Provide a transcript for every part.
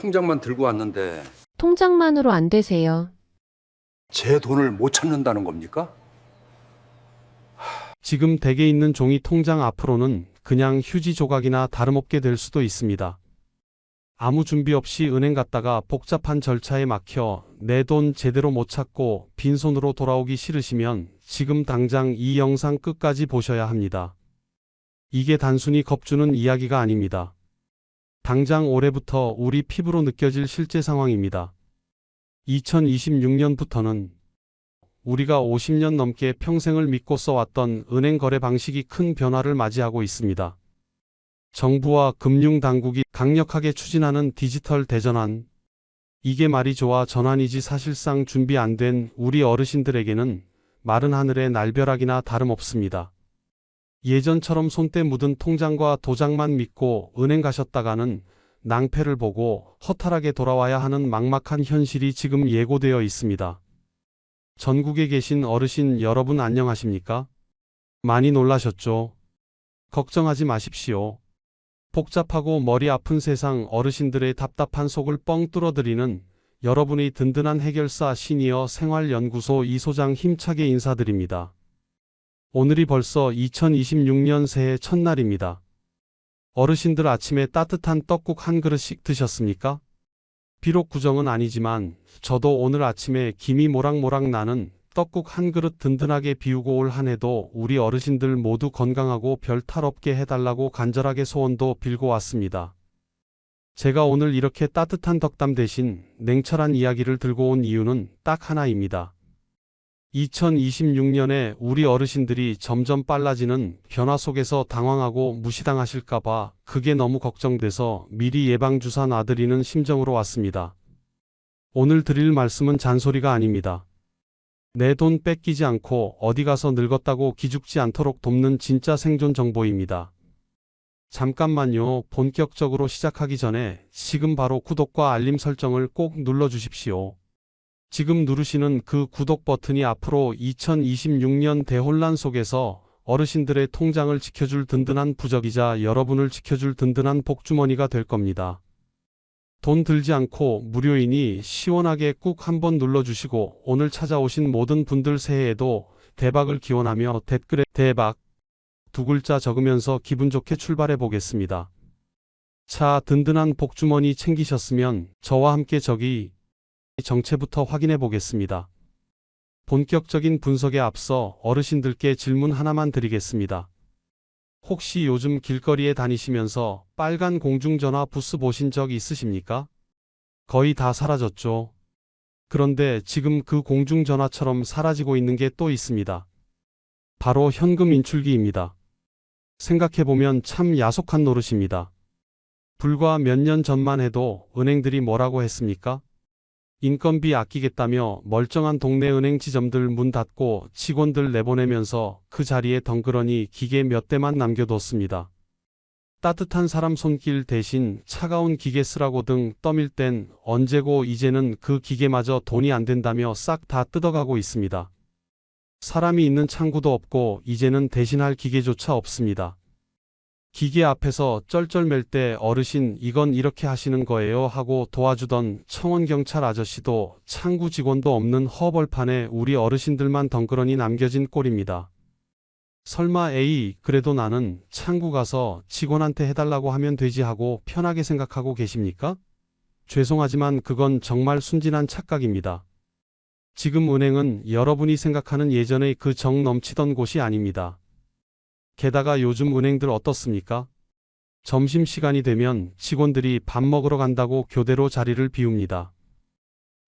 통장만 들고 왔는데 통장만으로 안 되세요. 제 돈을 못 찾는다는 겁니까? 지금 댁에 있는 종이 통장 앞으로는 그냥 휴지 조각이나 다름없게 될 수도 있습니다. 아무 준비 없이 은행 갔다가 복잡한 절차에 막혀 내 돈 제대로 못 찾고 빈손으로 돌아오기 싫으시면 지금 당장 이 영상 끝까지 보셔야 합니다. 이게 단순히 겁주는 이야기가 아닙니다. 당장 올해부터 우리 피부로 느껴질 실제 상황입니다. 2026년부터는 우리가 50년 넘게 평생을 믿고 써왔던 은행 거래 방식이 큰 변화를 맞이하고 있습니다. 정부와 금융당국이 강력하게 추진하는 디지털 대전환. 이게 말이 좋아 전환이지 사실상 준비 안 된 우리 어르신들에게는 마른 하늘의 날벼락이나 다름없습니다. 예전처럼 손때 묻은 통장과 도장만 믿고 은행 가셨다가는 낭패를 보고 허탈하게 돌아와야 하는 막막한 현실이 지금 예고되어 있습니다. 전국에 계신 어르신 여러분 안녕하십니까? 많이 놀라셨죠? 걱정하지 마십시오. 복잡하고 머리 아픈 세상 어르신들의 답답한 속을 뻥 뚫어드리는 여러분의 든든한 해결사 시니어 생활연구소 이소장 힘차게 인사드립니다. 오늘이 벌써 2026년 새해 첫날입니다. 어르신들 아침에 따뜻한 떡국 한 그릇씩 드셨습니까? 비록 구정은 아니지만 저도 오늘 아침에 김이 모락모락 나는 떡국 한 그릇 든든하게 비우고 올 한 해도 우리 어르신들 모두 건강하고 별 탈 없게 해달라고 간절하게 소원도 빌고 왔습니다. 제가 오늘 이렇게 따뜻한 덕담 대신 냉철한 이야기를 들고 온 이유는 딱 하나입니다. 2026년에 우리 어르신들이 점점 빨라지는 변화 속에서 당황하고 무시당하실까봐 그게 너무 걱정돼서 미리 예방주사 놔드리는 심정으로 왔습니다. 오늘 드릴 말씀은 잔소리가 아닙니다. 내 돈 뺏기지 않고 어디 가서 늙었다고 기죽지 않도록 돕는 진짜 생존 정보입니다. 잠깐만요. 본격적으로 시작하기 전에 지금 바로 구독과 알림 설정을 꼭 눌러주십시오. 지금 누르시는 그 구독 버튼이 앞으로 2026년 대혼란 속에서 어르신들의 통장을 지켜줄 든든한 부적이자 여러분을 지켜줄 든든한 복주머니가 될 겁니다. 돈 들지 않고 무료이니 시원하게 꾹 한번 눌러주시고 오늘 찾아오신 모든 분들 새해에도 대박을 기원하며 댓글에 대박 두 글자 적으면서 기분 좋게 출발해 보겠습니다. 자, 든든한 복주머니 챙기셨으면 저와 함께 저기 정체부터 확인해 보겠습니다. 본격적인 분석에 앞서 어르신들께 질문 하나만 드리겠습니다. 혹시 요즘 길거리에 다니시면서 빨간 공중전화 부스 보신 적 있으십니까? 거의 다 사라졌죠. 그런데 지금 그 공중전화처럼 사라지고 있는 게 또 있습니다. 바로 현금 인출기입니다. 생각해보면 참 야속한 노릇입니다. 불과 몇 년 전만 해도 은행들이 뭐라고 했습니까? 인건비 아끼겠다며 멀쩡한 동네 은행 지점들 문 닫고 직원들 내보내면서 그 자리에 덩그러니 기계 몇 대만 남겨뒀습니다. 따뜻한 사람 손길 대신 차가운 기계 쓰라고 등 떠밀 땐 언제고 이제는 그 기계마저 돈이 안 된다며 싹 다 뜯어가고 있습니다. 사람이 있는 창구도 없고 이제는 대신할 기계조차 없습니다. 기계 앞에서 쩔쩔맬 때 어르신 이건 이렇게 하시는 거예요 하고 도와주던 청원경찰 아저씨도 창구 직원도 없는 허벌판에 우리 어르신들만 덩그러니 남겨진 꼴입니다. 설마 에이 그래도 나는 창구 가서 직원한테 해달라고 하면 되지 하고 편하게 생각하고 계십니까? 죄송하지만 그건 정말 순진한 착각입니다. 지금 은행은 여러분이 생각하는 예전의 그 정 넘치던 곳이 아닙니다. 게다가 요즘 은행들 어떻습니까? 점심시간이 되면 직원들이 밥 먹으러 간다고 교대로 자리를 비웁니다.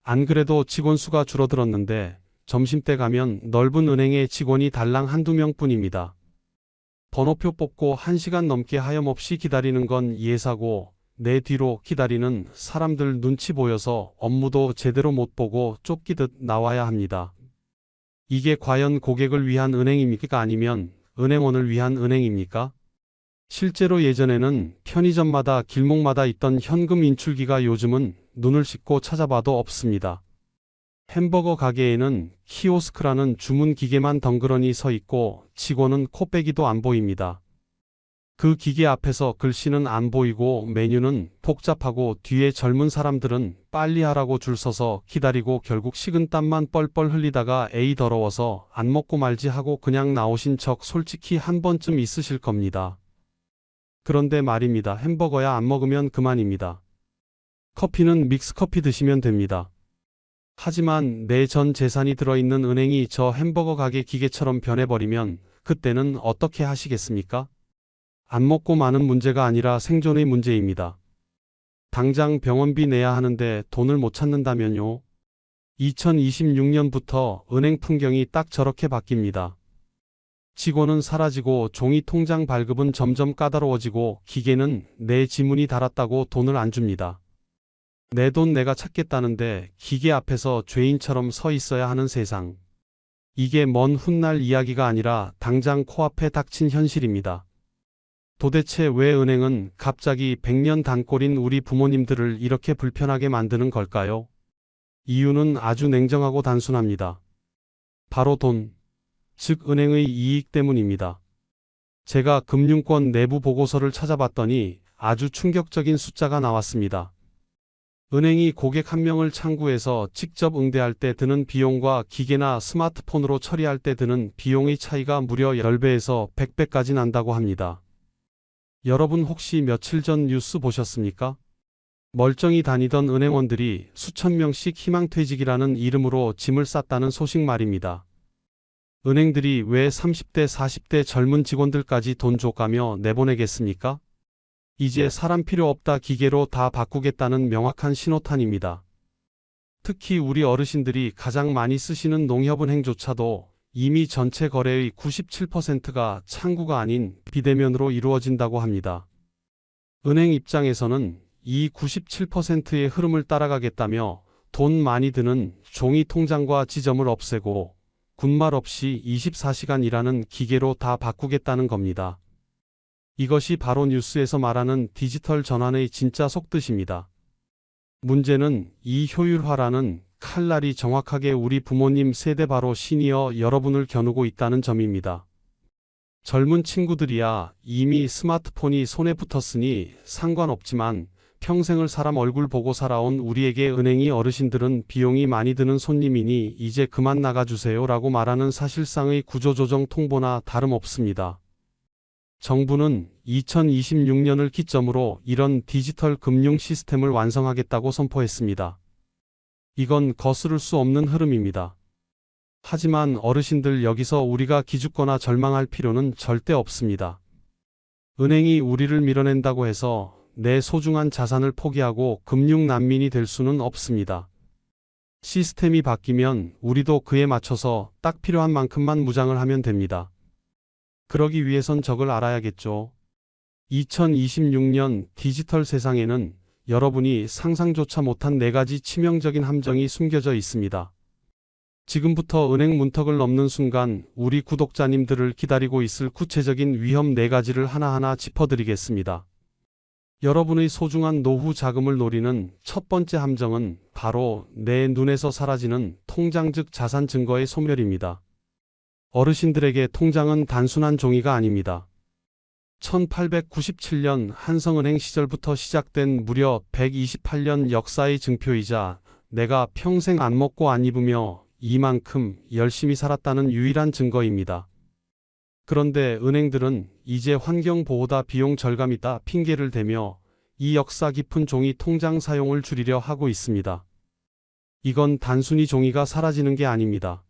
안 그래도 직원 수가 줄어들었는데 점심때 가면 넓은 은행에 직원이 달랑 한두 명뿐입니다. 번호표 뽑고 1시간 넘게 하염없이 기다리는 건 예사고 내 뒤로 기다리는 사람들 눈치 보여서 업무도 제대로 못 보고 쫓기듯 나와야 합니다. 이게 과연 고객을 위한 은행입니까? 아니면 은행원을 위한 은행입니까? 실제로 예전에는 편의점마다 길목마다 있던 현금 인출기가 요즘은 눈을 씻고 찾아봐도 없습니다. 햄버거 가게에는 키오스크라는 주문 기계만 덩그러니 서 있고 직원은 코빼기도 안 보입니다. 그 기계 앞에서 글씨는 안 보이고 메뉴는 복잡하고 뒤에 젊은 사람들은 빨리 하라고 줄 서서 기다리고 결국 식은땀만 뻘뻘 흘리다가 에이 더러워서 안 먹고 말지 하고 그냥 나오신 적 솔직히 한 번쯤 있으실 겁니다. 그런데 말입니다. 햄버거야 안 먹으면 그만입니다. 커피는 믹스커피 드시면 됩니다. 하지만 내 전 재산이 들어있는 은행이 저 햄버거 가게 기계처럼 변해버리면 그때는 어떻게 하시겠습니까? 안 먹고 마는 문제가 아니라 생존의 문제입니다. 당장 병원비 내야 하는데 돈을 못 찾는다면요. 2026년부터 은행 풍경이 딱 저렇게 바뀝니다. 직원은 사라지고 종이 통장 발급은 점점 까다로워지고 기계는 내 지문이 달았다고 돈을 안 줍니다. 내 돈 내가 찾겠다는데 기계 앞에서 죄인처럼 서 있어야 하는 세상. 이게 먼 훗날 이야기가 아니라 당장 코앞에 닥친 현실입니다. 도대체 왜 은행은 갑자기 100년 단골인 우리 부모님들을 이렇게 불편하게 만드는 걸까요? 이유는 아주 냉정하고 단순합니다. 바로 돈, 즉 은행의 이익 때문입니다. 제가 금융권 내부 보고서를 찾아봤더니 아주 충격적인 숫자가 나왔습니다. 은행이 고객 한 명을 창구해서 직접 응대할 때 드는 비용과 기계나 스마트폰으로 처리할 때 드는 비용의 차이가 무려 10배에서 100배까지 난다고 합니다. 여러분 혹시 며칠 전 뉴스 보셨습니까? 멀쩡히 다니던 은행원들이 수천 명씩 희망퇴직이라는 이름으로 짐을 쌌다는 소식 말입니다. 은행들이 왜 30대, 40대 젊은 직원들까지 돈 줘가며 내보내겠습니까? 이제 사람 필요 없다 기계로 다 바꾸겠다는 명확한 신호탄입니다. 특히 우리 어르신들이 가장 많이 쓰시는 농협은행조차도 이미 전체 거래의 97%가 창구가 아닌 비대면으로 이루어진다고 합니다. 은행 입장에서는 이 97%의 흐름을 따라가겠다며 돈 많이 드는 종이 통장과 지점을 없애고 군말 없이 24시간 일하는 기계로 다 바꾸겠다는 겁니다. 이것이 바로 뉴스에서 말하는 디지털 전환의 진짜 속뜻입니다. 문제는 이 효율화라는 칼날이 정확하게 우리 부모님 세대 바로 시니어 여러분을 겨누고 있다는 점입니다. 젊은 친구들이야 이미 스마트폰이 손에 붙었으니 상관없지만 평생을 사람 얼굴 보고 살아온 우리에게 은행이 어르신들은 비용이 많이 드는 손님이니 이제 그만 나가주세요 라고 말하는 사실상의 구조조정 통보나 다름없습니다. 정부는 2026년을 기점으로 이런 디지털 금융 시스템을 완성하겠다고 선포했습니다. 이건 거스를 수 없는 흐름입니다. 하지만 어르신들 여기서 우리가 기죽거나 절망할 필요는 절대 없습니다. 은행이 우리를 밀어낸다고 해서 내 소중한 자산을 포기하고 금융 난민이 될 수는 없습니다. 시스템이 바뀌면 우리도 그에 맞춰서 딱 필요한 만큼만 무장을 하면 됩니다. 그러기 위해선 적을 알아야겠죠. 2026년 디지털 세상에는 여러분이 상상조차 못한 4가지 치명적인 함정이 숨겨져 있습니다. 지금부터 은행 문턱을 넘는 순간 우리 구독자님들을 기다리고 있을 구체적인 위험 4가지를 하나하나 짚어드리겠습니다. 여러분의 소중한 노후 자금을 노리는 첫 번째 함정은 바로 내 눈에서 사라지는 통장 즉 자산 증거의 소멸입니다. 어르신들에게 통장은 단순한 종이가 아닙니다. 1897년 한성은행 시절부터 시작된 무려 128년 역사의 증표이자 내가 평생 안 먹고 안 입으며 이만큼 열심히 살았다는 유일한 증거입니다. 그런데 은행들은 이제 환경보호다 비용 절감이다 핑계를 대며 이 역사 깊은 종이 통장 사용을 줄이려 하고 있습니다. 이건 단순히 종이가 사라지는 게 아닙니다.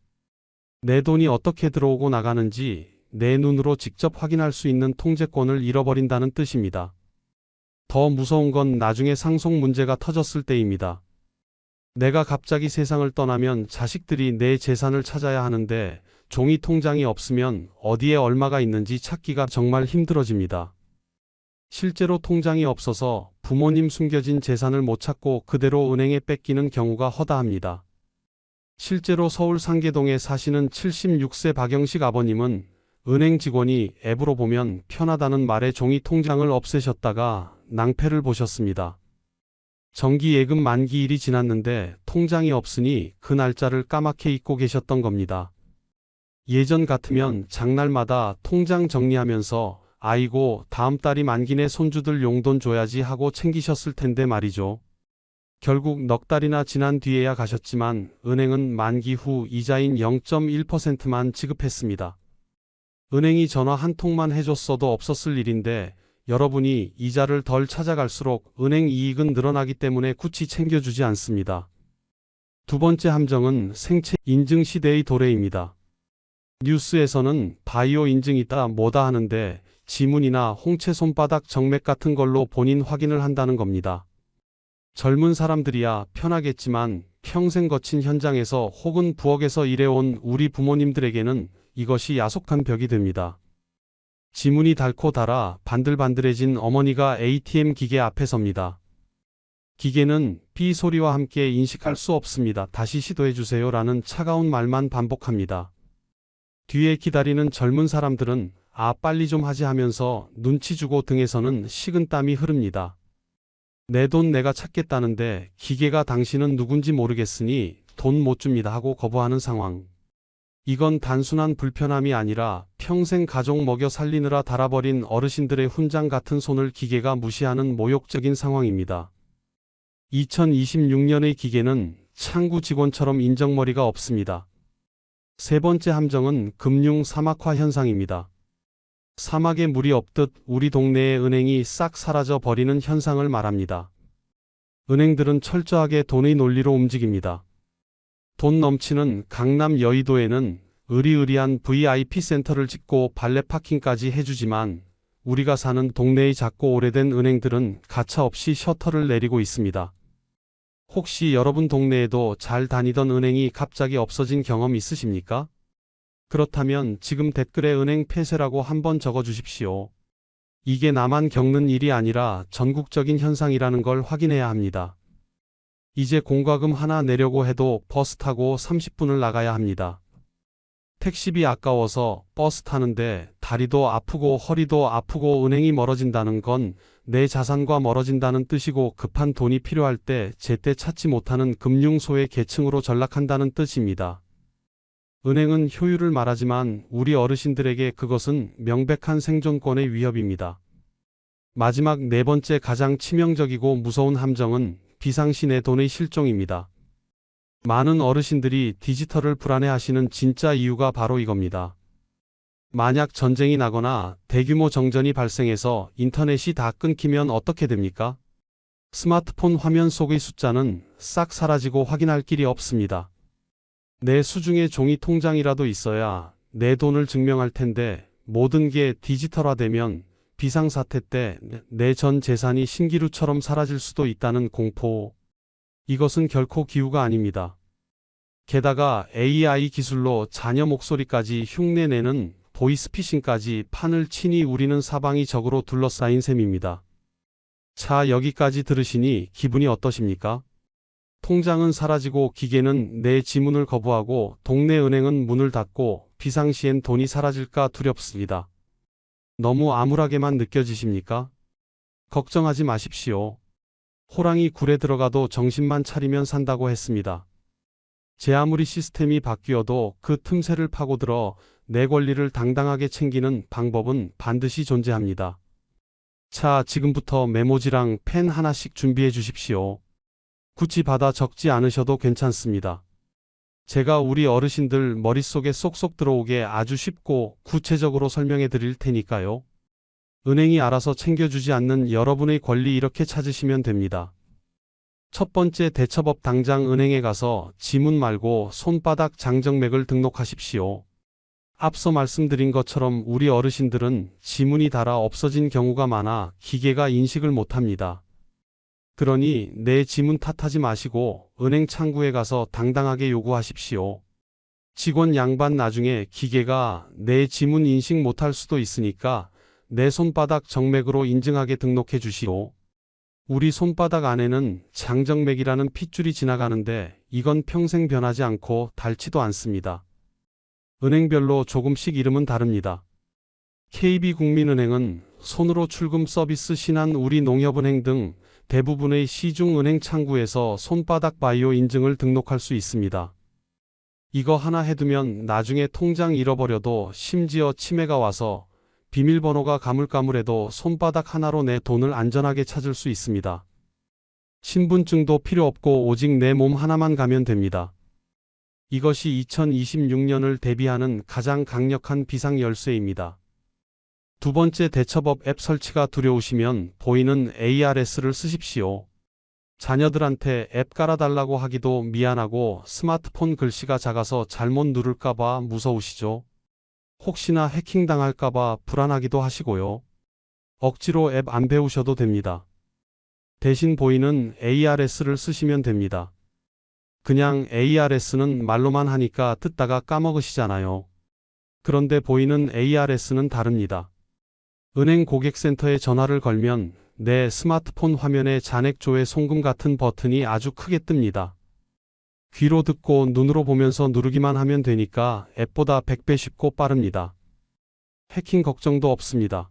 내 돈이 어떻게 들어오고 나가는지 내 눈으로 직접 확인할 수 있는 통제권을 잃어버린다는 뜻입니다. 더 무서운 건 나중에 상속 문제가 터졌을 때입니다. 내가 갑자기 세상을 떠나면 자식들이 내 재산을 찾아야 하는데 종이 통장이 없으면 어디에 얼마가 있는지 찾기가 정말 힘들어집니다. 실제로 통장이 없어서 부모님 숨겨진 재산을 못 찾고 그대로 은행에 뺏기는 경우가 허다합니다. 실제로 서울 상계동에 사시는 76세 박영식 아버님은 은행 직원이 앱으로 보면 편하다는 말에 종이 통장을 없애셨다가 낭패를 보셨습니다. 정기 예금 만기일이 지났는데 통장이 없으니 그 날짜를 까맣게 잊고 계셨던 겁니다. 예전 같으면 장날마다 통장 정리하면서 아이고, 다음 달이 만기네 손주들 용돈 줘야지 하고 챙기셨을 텐데 말이죠. 결국 넉 달이나 지난 뒤에야 가셨지만 은행은 만기 후 이자인 0.1%만 지급했습니다. 은행이 전화 한 통만 해줬어도 없었을 일인데 여러분이 이자를 덜 찾아갈수록 은행 이익은 늘어나기 때문에 굳이 챙겨주지 않습니다. 두 번째 함정은 생체 인증 시대의 도래입니다. 뉴스에서는 바이오 인증이다 뭐다 하는데 지문이나 홍채 손바닥 정맥 같은 걸로 본인 확인을 한다는 겁니다. 젊은 사람들이야 편하겠지만 평생 거친 현장에서 혹은 부엌에서 일해온 우리 부모님들에게는 이것이 야속한 벽이 됩니다. 지문이 닳고 닳아 반들반들해진 어머니가 ATM 기계 앞에 섭니다. 기계는 삐 소리와 함께 인식할 수 없습니다. 다시 시도해주세요 라는 차가운 말만 반복합니다. 뒤에 기다리는 젊은 사람들은 아 빨리 좀 하지 하면서 눈치 주고 등에서는 식은땀이 흐릅니다. 내 돈 내가 찾겠다는데 기계가 당신은 누군지 모르겠으니 돈 못 줍니다 하고 거부하는 상황. 이건 단순한 불편함이 아니라 평생 가족 먹여 살리느라 닳아버린 어르신들의 훈장 같은 손을 기계가 무시하는 모욕적인 상황입니다. 2026년의 기계는 창구 직원처럼 인정머리가 없습니다. 세 번째 함정은 금융 사막화 현상입니다. 사막에 물이 없듯 우리 동네의 은행이 싹 사라져 버리는 현상을 말합니다. 은행들은 철저하게 돈의 논리로 움직입니다. 돈 넘치는 강남 여의도에는 으리으리한 VIP 센터를 짓고 발레 파킹까지 해주지만 우리가 사는 동네의 작고 오래된 은행들은 가차없이 셔터를 내리고 있습니다. 혹시 여러분 동네에도 잘 다니던 은행이 갑자기 없어진 경험 있으십니까? 그렇다면 지금 댓글에 은행 폐쇄라고 한번 적어주십시오. 이게 나만 겪는 일이 아니라 전국적인 현상이라는 걸 확인해야 합니다. 이제 공과금 하나 내려고 해도 버스 타고 30분을 나가야 합니다. 택시비 아까워서 버스 타는데 다리도 아프고 허리도 아프고 은행이 멀어진다는 건 내 자산과 멀어진다는 뜻이고 급한 돈이 필요할 때 제때 찾지 못하는 금융소의 계층으로 전락한다는 뜻입니다. 은행은 효율을 말하지만 우리 어르신들에게 그것은 명백한 생존권의 위협입니다. 마지막 네 번째 가장 치명적이고 무서운 함정은 비상시 내 돈의 실종입니다. 많은 어르신들이 디지털을 불안해하시는 진짜 이유가 바로 이겁니다. 만약 전쟁이 나거나 대규모 정전이 발생해서 인터넷이 다 끊기면 어떻게 됩니까? 스마트폰 화면 속의 숫자는 싹 사라지고 확인할 길이 없습니다. 내 수중에 종이 통장이라도 있어야 내 돈을 증명할 텐데 모든 게 디지털화되면 비상사태 때 내 전 재산이 신기루처럼 사라질 수도 있다는 공포. 이것은 결코 기우가 아닙니다. 게다가 AI 기술로 자녀 목소리까지 흉내내는 보이스피싱까지 판을 치니 우리는 사방이 적으로 둘러싸인 셈입니다. 자, 여기까지 들으시니 기분이 어떠십니까? 통장은 사라지고 기계는 내 지문을 거부하고 동네 은행은 문을 닫고 비상시엔 돈이 사라질까 두렵습니다. 너무 암울하게만 느껴지십니까? 걱정하지 마십시오. 호랑이 굴에 들어가도 정신만 차리면 산다고 했습니다. 제 아무리 시스템이 바뀌어도 그 틈새를 파고들어 내 권리를 당당하게 챙기는 방법은 반드시 존재합니다. 자, 지금부터 메모지랑 펜 하나씩 준비해 주십시오. 굳이 받아 적지 않으셔도 괜찮습니다. 제가 우리 어르신들 머릿속에 쏙쏙 들어오게 아주 쉽고 구체적으로 설명해 드릴 테니까요. 은행이 알아서 챙겨주지 않는 여러분의 권리 이렇게 찾으시면 됩니다. 첫 번째 대처법, 당장 은행에 가서 지문 말고 손바닥 장정맥을 등록하십시오. 앞서 말씀드린 것처럼 우리 어르신들은 지문이 닳아 없어진 경우가 많아 기계가 인식을 못합니다. 그러니 내 지문 탓하지 마시고 은행 창구에 가서 당당하게 요구하십시오. 직원 양반 나중에 기계가 내 지문 인식 못할 수도 있으니까 내 손바닥 정맥으로 인증하게 등록해 주시오. 우리 손바닥 안에는 장정맥이라는 핏줄이 지나가는데 이건 평생 변하지 않고 닳지도 않습니다. 은행별로 조금씩 이름은 다릅니다. KB국민은행은 손으로 출금 서비스, 신한우리농협은행 등 대부분의 시중은행 창구에서 손바닥 바이오 인증을 등록할 수 있습니다. 이거 하나 해두면 나중에 통장 잃어버려도 심지어 치매가 와서 비밀번호가 가물가물해도 손바닥 하나로 내 돈을 안전하게 찾을 수 있습니다. 신분증도 필요 없고 오직 내 몸 하나만 가면 됩니다. 이것이 2026년을 대비하는 가장 강력한 비상 열쇠입니다. 두 번째, 대처법 앱 설치가 두려우시면 보이는 ARS를 쓰십시오. 자녀들한테 앱 깔아달라고 하기도 미안하고 스마트폰 글씨가 작아서 잘못 누를까봐 무서우시죠? 혹시나 해킹당할까봐 불안하기도 하시고요. 억지로 앱 안 배우셔도 됩니다. 대신 보이는 ARS를 쓰시면 됩니다. 그냥 ARS는 말로만 하니까 듣다가 까먹으시잖아요. 그런데 보이는 ARS는 다릅니다. 은행 고객센터에 전화를 걸면 내 스마트폰 화면에 잔액 조회 송금 같은 버튼이 아주 크게 뜹니다. 귀로 듣고 눈으로 보면서 누르기만 하면 되니까 앱보다 100배 쉽고 빠릅니다. 해킹 걱정도 없습니다.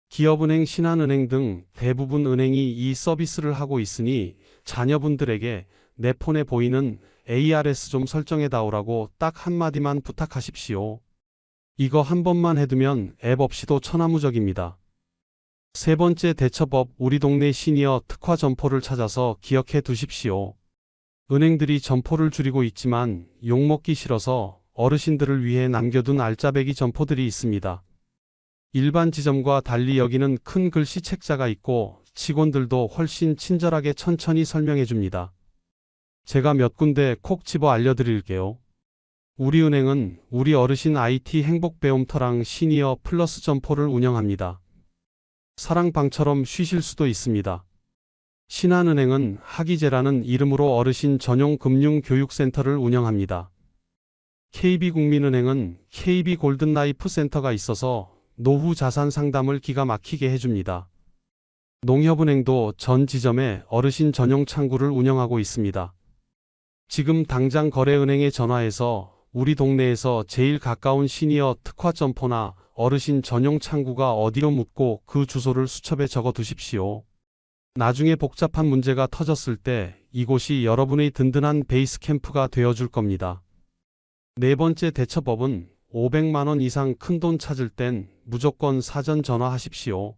기업은행, 신한은행 등 대부분 은행이 이 서비스를 하고 있으니 자녀분들에게 내 폰에 보이는 ARS 좀 설정해 다오라고 딱 한마디만 부탁하십시오. 이거 한 번만 해두면 앱 없이도 천하무적입니다. 세 번째, 대처법 우리 동네 시니어 특화 점포를 찾아서 기억해 두십시오. 은행들이 점포를 줄이고 있지만 욕먹기 싫어서 어르신들을 위해 남겨둔 알짜배기 점포들이 있습니다. 일반 지점과 달리 여기는 큰 글씨 책자가 있고 직원들도 훨씬 친절하게 천천히 설명해 줍니다. 제가 몇 군데 콕 집어 알려드릴게요. 우리은행은 우리 어르신 IT 행복배움터랑 시니어 플러스 점포를 운영합니다. 사랑방처럼 쉬실 수도 있습니다. 신한은행은 하기제라는 이름으로 어르신 전용 금융교육센터를 운영합니다. KB국민은행은 KB골든라이프 센터가 있어서 노후 자산 상담을 기가 막히게 해줍니다. 농협은행도 전 지점에 어르신 전용 창구를 운영하고 있습니다. 지금 당장 거래은행에 전화해서 우리 동네에서 제일 가까운 시니어 특화 점포나 어르신 전용 창구가 어디로 묻고 그 주소를 수첩에 적어 두십시오. 나중에 복잡한 문제가 터졌을 때 이곳이 여러분의 든든한 베이스 캠프가 되어줄 겁니다. 네 번째, 대처법은 500만 원 이상 큰돈 찾을 땐 무조건 사전 전화하십시오.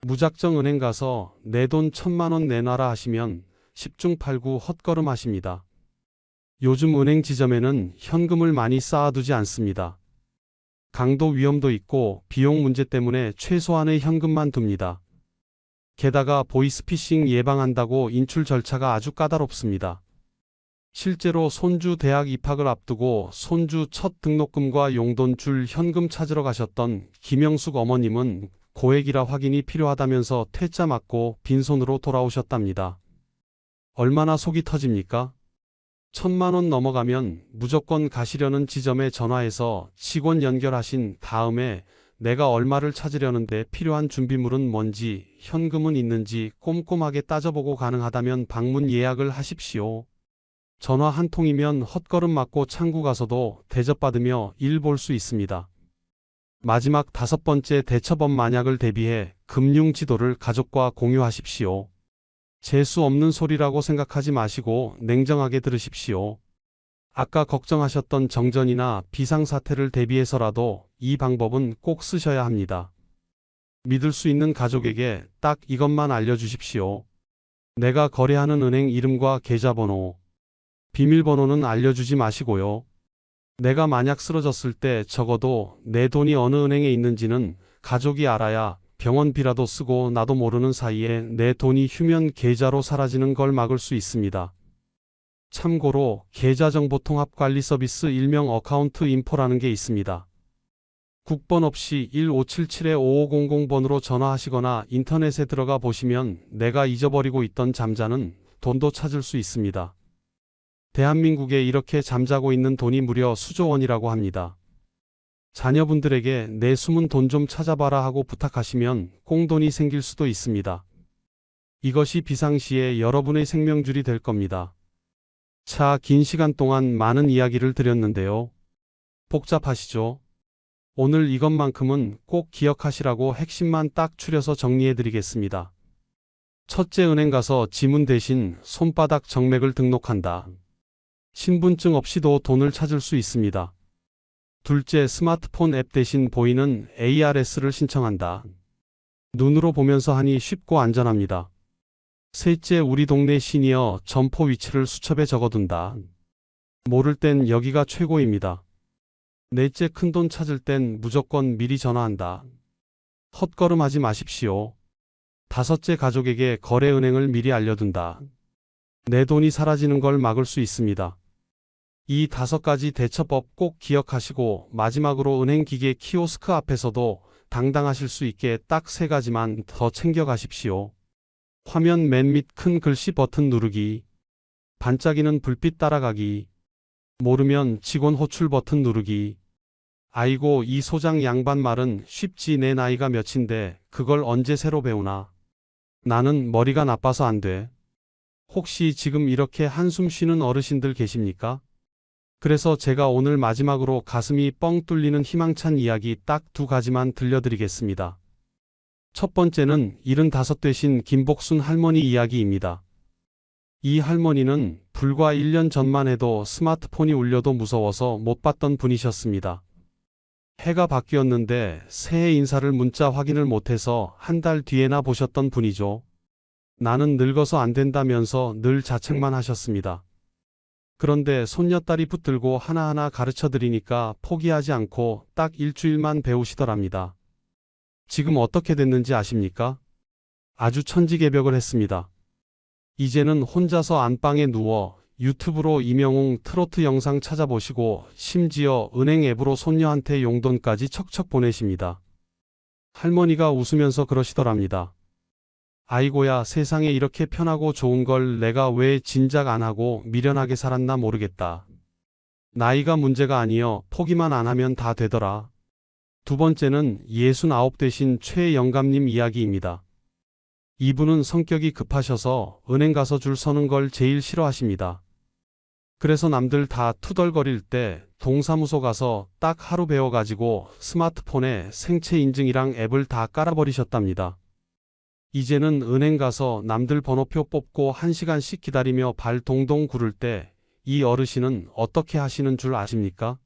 무작정 은행 가서 내 돈 1000만 원 내놔라 하시면 10중 8구 헛걸음 하십니다. 요즘 은행 지점에는 현금을 많이 쌓아두지 않습니다. 강도 위험도 있고 비용 문제 때문에 최소한의 현금만 둡니다. 게다가 보이스피싱 예방한다고 인출 절차가 아주 까다롭습니다. 실제로 손주 대학 입학을 앞두고 손주 첫 등록금과 용돈 줄 현금 찾으러 가셨던 김영숙 어머님은 고액이라 확인이 필요하다면서 퇴짜 맞고 빈손으로 돌아오셨답니다. 얼마나 속이 터집니까? 1000만 원 넘어가면 무조건 가시려는 지점에 전화해서 직원 연결하신 다음에 내가 얼마를 찾으려는데 필요한 준비물은 뭔지, 현금은 있는지 꼼꼼하게 따져보고 가능하다면 방문 예약을 하십시오. 전화 한 통이면 헛걸음 맞고 창구 가서도 대접받으며 일 볼 수 있습니다. 마지막 다섯 번째, 대처법 만약을 대비해 금융 지도를 가족과 공유하십시오. 재수 없는 소리라고 생각하지 마시고 냉정하게 들으십시오. 아까 걱정하셨던 정전이나 비상사태를 대비해서라도 이 방법은 꼭 쓰셔야 합니다. 믿을 수 있는 가족에게 딱 이것만 알려주십시오. 내가 거래하는 은행 이름과 계좌번호, 비밀번호는 알려주지 마시고요. 내가 만약 쓰러졌을 때 적어도 내 돈이 어느 은행에 있는지는 가족이 알아야 병원비라도 쓰고 나도 모르는 사이에 내 돈이 휴면 계좌로 사라지는 걸 막을 수 있습니다. 참고로 계좌정보통합관리 서비스 일명 어카운트 인포라는 게 있습니다. 국번 없이 1577-5500번으로 전화하시거나 인터넷에 들어가 보시면 내가 잊어버리고 있던 잠자는 돈도 찾을 수 있습니다. 대한민국에 이렇게 잠자고 있는 돈이 무려 수조 원이라고 합니다. 자녀분들에게 내 숨은 돈 좀 찾아봐라 하고 부탁하시면 꽁돈이 생길 수도 있습니다. 이것이 비상시에 여러분의 생명줄이 될 겁니다. 자, 긴 시간 동안 많은 이야기를 드렸는데요. 복잡하시죠? 오늘 이것만큼은 꼭 기억하시라고 핵심만 딱 추려서 정리해드리겠습니다. 첫째, 은행 가서 지문 대신 손바닥 정맥을 등록한다. 신분증 없이도 돈을 찾을 수 있습니다. 둘째, 스마트폰 앱 대신 보이는 ARS를 신청한다. 눈으로 보면서 하니 쉽고 안전합니다. 셋째, 우리 동네 시니어 점포 위치를 수첩에 적어둔다. 모를 땐 여기가 최고입니다. 넷째, 큰돈 찾을 땐 무조건 미리 전화한다. 헛걸음하지 마십시오. 다섯째, 가족에게 거래은행을 미리 알려둔다. 내 돈이 사라지는 걸 막을 수 있습니다. 이 5가지 대처법 꼭 기억하시고 마지막으로 은행 기계 키오스크 앞에서도 당당하실 수 있게 딱 3가지만 더 챙겨가십시오. 화면 맨 밑 큰 글씨 버튼 누르기, 반짝이는 불빛 따라가기, 모르면 직원 호출 버튼 누르기. 아이고, 이 소장 양반 말은 쉽지, 내 나이가 몇인데 그걸 언제 새로 배우나. 나는 머리가 나빠서 안 돼. 혹시 지금 이렇게 한숨 쉬는 어르신들 계십니까? 그래서 제가 오늘 마지막으로 가슴이 뻥 뚫리는 희망찬 이야기 딱 2가지만 들려드리겠습니다. 첫 번째는 75 되신 김복순 할머니 이야기입니다. 이 할머니는 불과 1년 전만 해도 스마트폰이 울려도 무서워서 못 받던 분이셨습니다. 해가 바뀌었는데 새해 인사를 문자 확인을 못해서 한 달 뒤에나 보셨던 분이죠. 나는 늙어서 안 된다면서 늘 자책만 하셨습니다. 그런데 손녀딸이 붙들고 하나하나 가르쳐 드리니까 포기하지 않고 딱 일주일만 배우시더랍니다. 지금 어떻게 됐는지 아십니까? 아주 천지개벽을 했습니다. 이제는 혼자서 안방에 누워 유튜브로 이명웅 트로트 영상 찾아보시고 심지어 은행 앱으로 손녀한테 용돈까지 척척 보내십니다. 할머니가 웃으면서 그러시더랍니다. 아이고야, 세상에 이렇게 편하고 좋은 걸 내가 왜 진작 안 하고 미련하게 살았나 모르겠다. 나이가 문제가 아니여 포기만 안 하면 다 되더라. 두 번째는 69 되신 최영감님 이야기입니다. 이분은 성격이 급하셔서 은행 가서 줄 서는 걸 제일 싫어하십니다. 그래서 남들 다 투덜거릴 때 동사무소 가서 딱 하루 배워가지고 스마트폰에 생체 인증이랑 앱을 다 깔아버리셨답니다. 이제는 은행 가서 남들 번호표 뽑고 1시간씩 기다리며 발 동동 구를 때 이 어르신은 어떻게 하시는 줄 아십니까?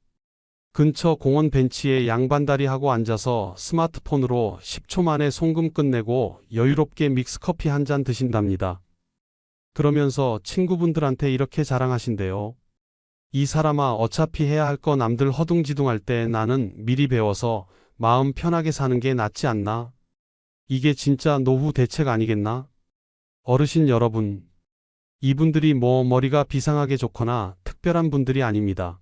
근처 공원 벤치에 양반다리 하고 앉아서 스마트폰으로 10초 만에 송금 끝내고 여유롭게 믹스커피 한 잔 드신답니다. 그러면서 친구분들한테 이렇게 자랑하신대요. 이 사람아, 어차피 해야 할 거 남들 허둥지둥할 때 나는 미리 배워서 마음 편하게 사는 게 낫지 않나? 이게 진짜 노후 대책 아니겠나? 어르신 여러분, 이분들이 뭐 머리가 비상하게 좋거나 특별한 분들이 아닙니다.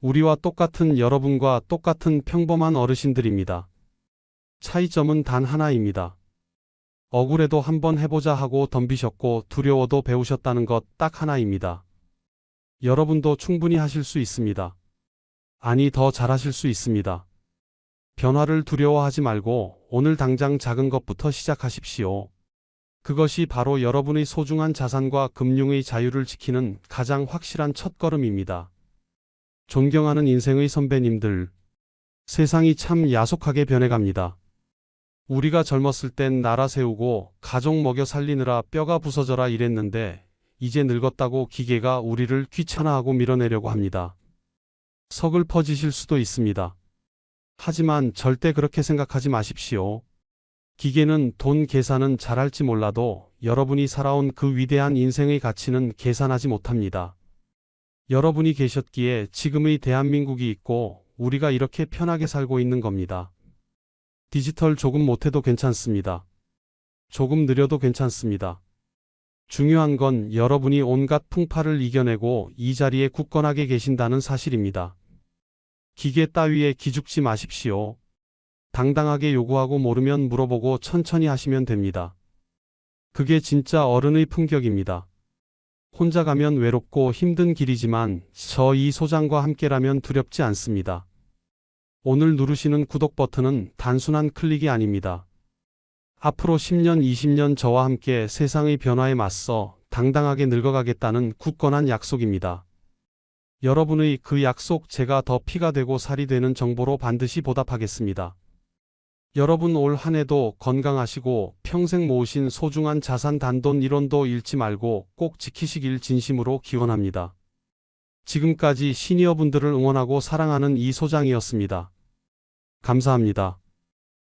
우리와 똑같은 여러분과 똑같은 평범한 어르신들입니다. 차이점은 단 하나입니다. 억울해도 한번 해보자 하고 덤비셨고 두려워도 배우셨다는 것 딱 하나입니다. 여러분도 충분히 하실 수 있습니다. 아니, 더 잘하실 수 있습니다. 변화를 두려워하지 말고 오늘 당장 작은 것부터 시작하십시오. 그것이 바로 여러분의 소중한 자산과 금융의 자유를 지키는 가장 확실한 첫걸음입니다. 존경하는 인생의 선배님들, 세상이 참 야속하게 변해갑니다. 우리가 젊었을 땐 나라 세우고 가족 먹여 살리느라 뼈가 부서져라 이랬는데 이제 늙었다고 기계가 우리를 귀찮아하고 밀어내려고 합니다. 서글퍼지실 수도 있습니다. 하지만 절대 그렇게 생각하지 마십시오. 기계는 돈 계산은 잘할지 몰라도 여러분이 살아온 그 위대한 인생의 가치는 계산하지 못합니다. 여러분이 계셨기에 지금의 대한민국이 있고 우리가 이렇게 편하게 살고 있는 겁니다. 디지털 조금 못해도 괜찮습니다. 조금 느려도 괜찮습니다. 중요한 건 여러분이 온갖 풍파를 이겨내고 이 자리에 굳건하게 계신다는 사실입니다. 기계 따위에 기죽지 마십시오. 당당하게 요구하고 모르면 물어보고 천천히 하시면 됩니다. 그게 진짜 어른의 품격입니다. 혼자 가면 외롭고 힘든 길이지만 저 이 소장과 함께라면 두렵지 않습니다. 오늘 누르시는 구독 버튼은 단순한 클릭이 아닙니다. 앞으로 10년, 20년 저와 함께 세상의 변화에 맞서 당당하게 늙어가겠다는 굳건한 약속입니다. 여러분의 그 약속 제가 더 피가 되고 살이 되는 정보로 반드시 보답하겠습니다. 여러분 올 한 해도 건강하시고 평생 모으신 소중한 자산 단돈 1원도 잃지 말고 꼭 지키시길 진심으로 기원합니다. 지금까지 시니어분들을 응원하고 사랑하는 이 소장이었습니다. 감사합니다.